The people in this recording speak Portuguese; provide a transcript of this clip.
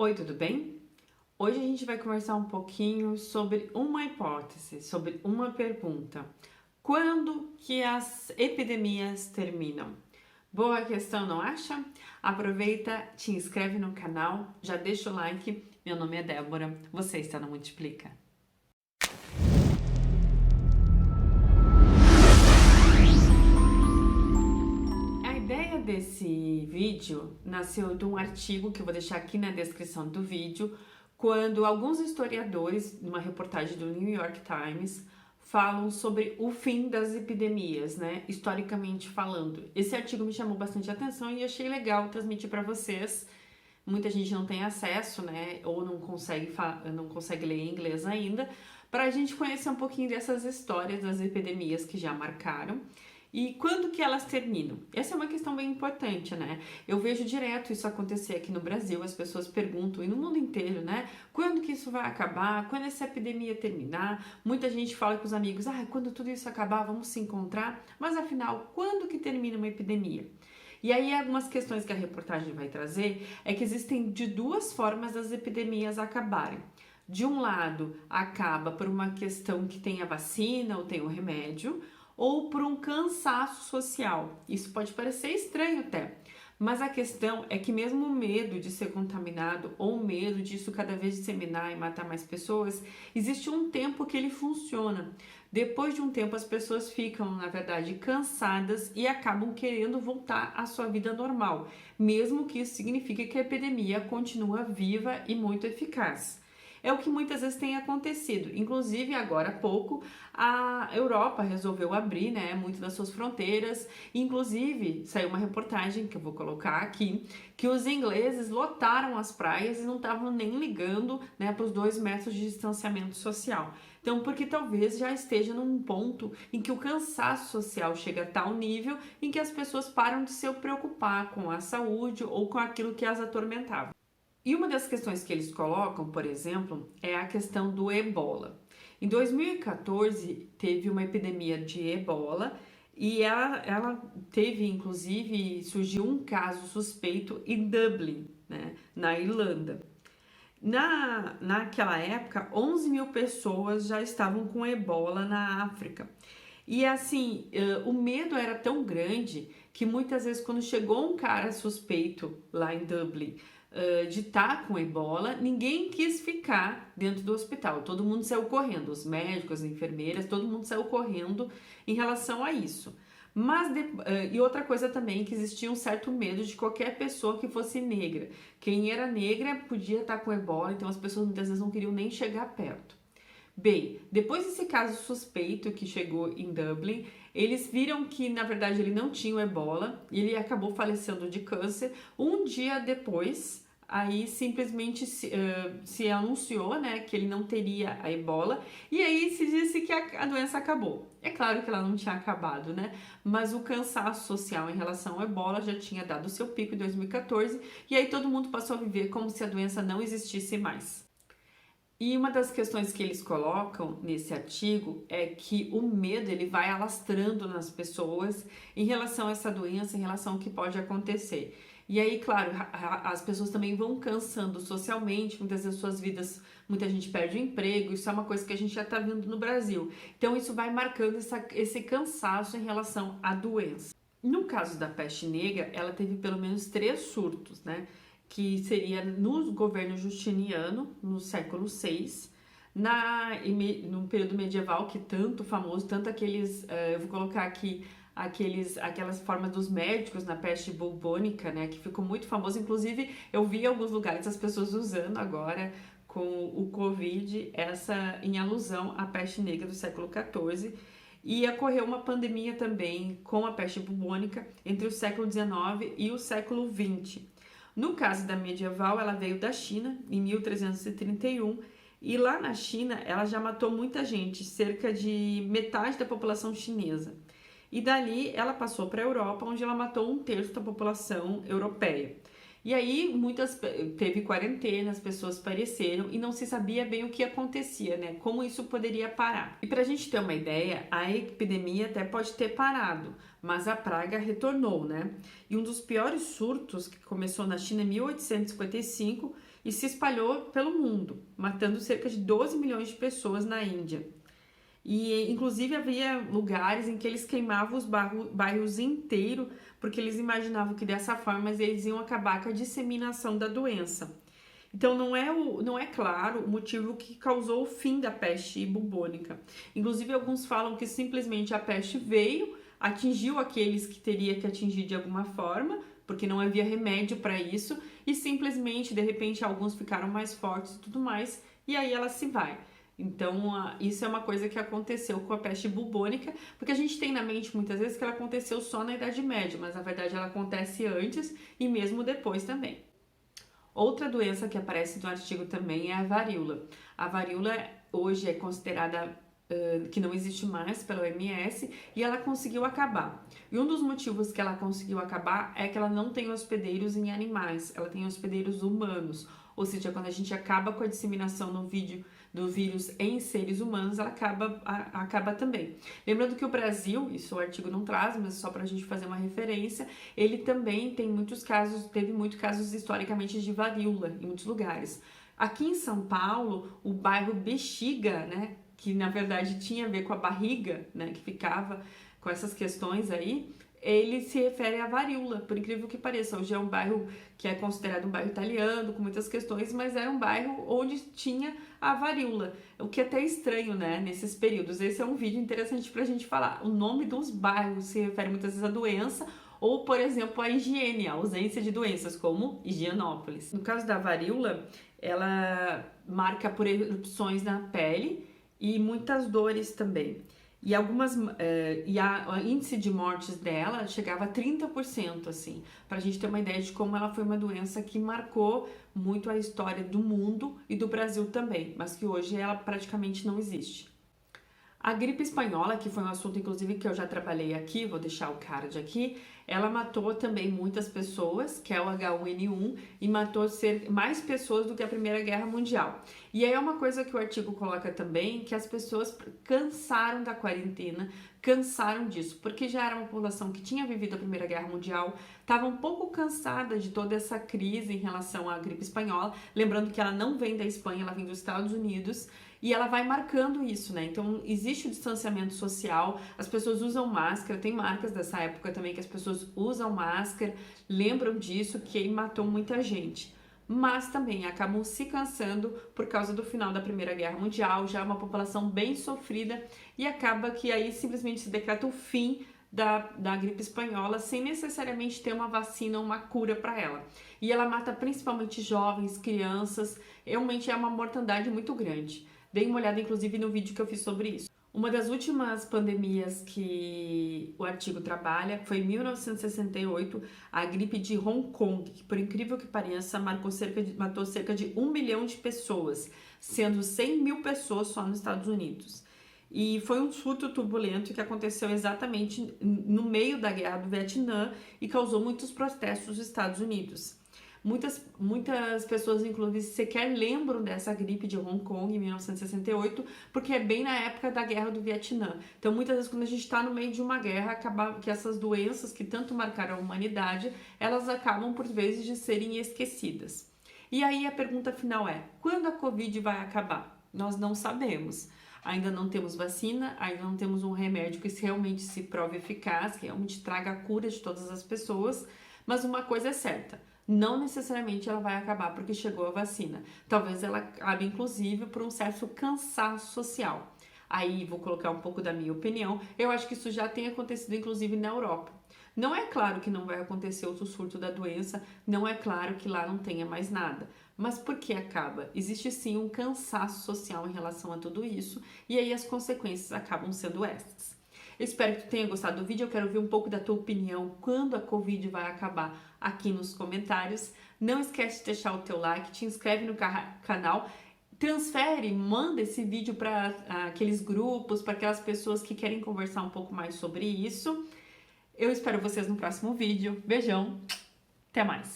Oi, tudo bem? Hoje a gente vai conversar um pouquinho sobre uma hipótese, sobre uma pergunta. Quando que as epidemias terminam? Boa questão, não acha? Aproveita, te inscreve no canal, já deixa o like. Meu nome é Débora, você está no Multiplica. A ideia desse vídeo nasceu de um artigo que eu vou deixar aqui na descrição do vídeo, quando alguns historiadores, numa reportagem do New York Times, falam sobre o fim das epidemias, né? Historicamente falando. Esse artigo me chamou bastante atenção e achei legal transmitir para vocês. Muita gente não tem acesso, né? Ou não consegue ler em inglês ainda, para a gente conhecer um pouquinho dessas histórias das epidemias que já marcaram. E quando que elas terminam? Essa é uma questão bem importante, né? Eu vejo direto isso acontecer aqui no Brasil, as pessoas perguntam, e no mundo inteiro, né? Quando que isso vai acabar? Quando essa epidemia terminar? Muita gente fala com os amigos, quando tudo isso acabar, vamos se encontrar. Mas afinal, quando que termina uma epidemia? E aí, algumas questões que a reportagem vai trazer é que existem de duas formas das epidemias acabarem. De um lado, acaba por uma questão que tem a vacina ou tem o remédio, ou por um cansaço social. Isso pode parecer estranho até, mas a questão é que mesmo o medo de ser contaminado ou o medo disso cada vez disseminar e matar mais pessoas, existe um tempo que ele funciona. Depois de um tempo as pessoas ficam, na verdade, cansadas e acabam querendo voltar à sua vida normal, mesmo que isso signifique que a epidemia continua viva e muito eficaz. É o que muitas vezes tem acontecido. Inclusive, agora há pouco, a Europa resolveu abrir, né, muito das suas fronteiras. Inclusive, saiu uma reportagem que eu vou colocar aqui, que os ingleses lotaram as praias e não estavam nem ligando, né, para os 2 metros de distanciamento social. Então, porque talvez já esteja num ponto em que o cansaço social chega a tal nível em que as pessoas param de se preocupar com a saúde ou com aquilo que as atormentava. E uma das questões que eles colocam, por exemplo, é a questão do ebola. Em 2014, teve uma epidemia de ebola e ela teve, inclusive, surgiu um caso suspeito em Dublin, né, na Irlanda. Naquela época, 11 mil pessoas já estavam com ebola na África. E assim, o medo era tão grande que muitas vezes quando chegou um cara suspeito lá em Dublin de estar com ebola, ninguém quis ficar dentro do hospital. Todo mundo saiu correndo, os médicos, as enfermeiras, todo mundo saiu correndo em relação a isso. E outra coisa também, que existia um certo medo de qualquer pessoa que fosse negra. Quem era negra podia estar com ebola, então as pessoas muitas vezes não queriam nem chegar perto. Bem, depois desse caso suspeito que chegou em Dublin, eles viram que na verdade ele não tinha o ebola e ele acabou falecendo de câncer. Um dia depois, aí simplesmente se anunciou, né, que ele não teria a ebola e aí se disse que a doença acabou. É claro que ela não tinha acabado, né, mas o cansaço social em relação ao ebola já tinha dado seu pico em 2014 e aí todo mundo passou a viver como se a doença não existisse mais. E uma das questões que eles colocam nesse artigo é que o medo ele vai alastrando nas pessoas em relação a essa doença, em relação ao que pode acontecer. E aí, claro, as pessoas também vão cansando socialmente, muitas vezes suas vidas, muita gente perde o emprego, isso é uma coisa que a gente já está vendo no Brasil. Então isso vai marcando esse cansaço em relação à doença. No caso da peste negra, ela teve pelo menos 3 surtos, né? Que seria no governo Justiniano, no século VI, no período medieval, que tanto famoso, tanto aqueles, eu vou colocar aqui, aquelas formas dos médicos na peste bubônica, né, que ficou muito famoso, inclusive eu vi em alguns lugares as pessoas usando agora com o Covid, essa em alusão à peste negra do século XIV, e ocorreu uma pandemia também com a peste bubônica entre o século XIX e o século XX. No caso da medieval, ela veio da China, em 1331, e lá na China ela já matou muita gente, cerca de metade da população chinesa. E dali ela passou para a Europa, onde ela matou 1/3 da população europeia. E aí teve quarentena, as pessoas pareceram e não se sabia bem o que acontecia, né? Como isso poderia parar. E pra gente ter uma ideia, a epidemia até pode ter parado, mas a praga retornou, né? E um dos piores surtos que começou na China em 1855 e se espalhou pelo mundo, matando cerca de 12 milhões de pessoas na Índia. E inclusive havia lugares em que eles queimavam os bairros inteiros, porque eles imaginavam que dessa forma eles iam acabar com a disseminação da doença. Então não é claro o motivo que causou o fim da peste bubônica. Inclusive alguns falam que simplesmente a peste veio, atingiu aqueles que teria que atingir de alguma forma, porque não havia remédio para isso, e simplesmente de repente alguns ficaram mais fortes e tudo mais, e aí ela se vai. Então, isso é uma coisa que aconteceu com a peste bubônica, porque a gente tem na mente muitas vezes que ela aconteceu só na Idade Média, mas na verdade ela acontece antes e mesmo depois também. Outra doença que aparece no artigo também é a varíola. A varíola hoje é considerada que não existe mais pela OMS e ela conseguiu acabar. E um dos motivos que ela conseguiu acabar é que ela não tem hospedeiros em animais, ela tem hospedeiros humanos. Ou seja, quando a gente acaba com a disseminação do vírus em seres humanos, ela acaba também. Lembrando que o Brasil, isso o artigo não traz, mas só para a gente fazer uma referência, ele também tem teve muitos casos historicamente de varíola em muitos lugares. Aqui em São Paulo, o bairro Bexiga, né, que na verdade tinha a ver com a barriga, né, que ficava com essas questões aí, ele se refere à varíola, por incrível que pareça. Hoje é um bairro que é considerado um bairro italiano, com muitas questões, mas era um bairro onde tinha a varíola, o que é até estranho, né, nesses períodos. Esse é um vídeo interessante pra gente falar. O nome dos bairros se refere muitas vezes à doença, ou, por exemplo, à higiene, à ausência de doenças, como Higienópolis. No caso da varíola, ela marca por erupções na pele e muitas dores também. E o índice de mortes dela chegava a 30%, assim, para a gente ter uma ideia de como ela foi uma doença que marcou muito a história do mundo e do Brasil também, mas que hoje ela praticamente não existe. A gripe espanhola, que foi um assunto inclusive que eu já trabalhei aqui, vou deixar o card aqui, ela matou também muitas pessoas, que é o H1N1, e matou mais pessoas do que a Primeira Guerra Mundial. E aí é uma coisa que o artigo coloca também, que as pessoas cansaram da quarentena, cansaram disso, porque já era uma população que tinha vivido a Primeira Guerra Mundial, estava um pouco cansada de toda essa crise em relação à gripe espanhola, lembrando que ela não vem da Espanha, ela vem dos Estados Unidos, e ela vai marcando isso, né? Então, existe o distanciamento social, as pessoas usam máscara, tem marcas dessa época também que as pessoas usam máscara, lembram disso, que matou muita gente. Mas também acabam se cansando por causa do final da Primeira Guerra Mundial, já é uma população bem sofrida, e acaba que aí simplesmente se decreta o fim da gripe espanhola sem necessariamente ter uma vacina ou uma cura para ela. E ela mata principalmente jovens, crianças, realmente é uma mortandade muito grande. Dei uma olhada, inclusive, no vídeo que eu fiz sobre isso. Uma das últimas pandemias que o artigo trabalha foi em 1968, a gripe de Hong Kong, que, por incrível que pareça, matou cerca de 1 milhão de pessoas, sendo 100 mil pessoas só nos Estados Unidos. E foi um surto turbulento que aconteceu exatamente no meio da Guerra do Vietnã e causou muitos protestos nos Estados Unidos. Muitas pessoas, inclusive, sequer lembram dessa gripe de Hong Kong em 1968, porque é bem na época da Guerra do Vietnã. Então, muitas vezes, quando a gente está no meio de uma guerra, acaba que essas doenças que tanto marcaram a humanidade, elas acabam, por vezes, de serem esquecidas. E aí, a pergunta final é, quando a Covid vai acabar? Nós não sabemos. Ainda não temos vacina, ainda não temos um remédio que realmente se prove eficaz, que realmente traga a cura de todas as pessoas, mas uma coisa é certa, não necessariamente ela vai acabar porque chegou a vacina. Talvez ela acabe, inclusive, por um certo cansaço social. Aí vou colocar um pouco da minha opinião. Eu acho que isso já tem acontecido, inclusive, na Europa. Não é claro que não vai acontecer outro surto da doença, não é claro que lá não tenha mais nada. Mas por que acaba? Existe sim um cansaço social em relação a tudo isso, e aí as consequências acabam sendo essas. Eu espero que tu tenha gostado do vídeo, eu quero ouvir um pouco da tua opinião, quando a Covid vai acabar, aqui nos comentários. Não esquece de deixar o teu like, te inscreve no canal, transfere, manda esse vídeo para aqueles grupos, para aquelas pessoas que querem conversar um pouco mais sobre isso. Eu espero vocês no próximo vídeo. Beijão, até mais!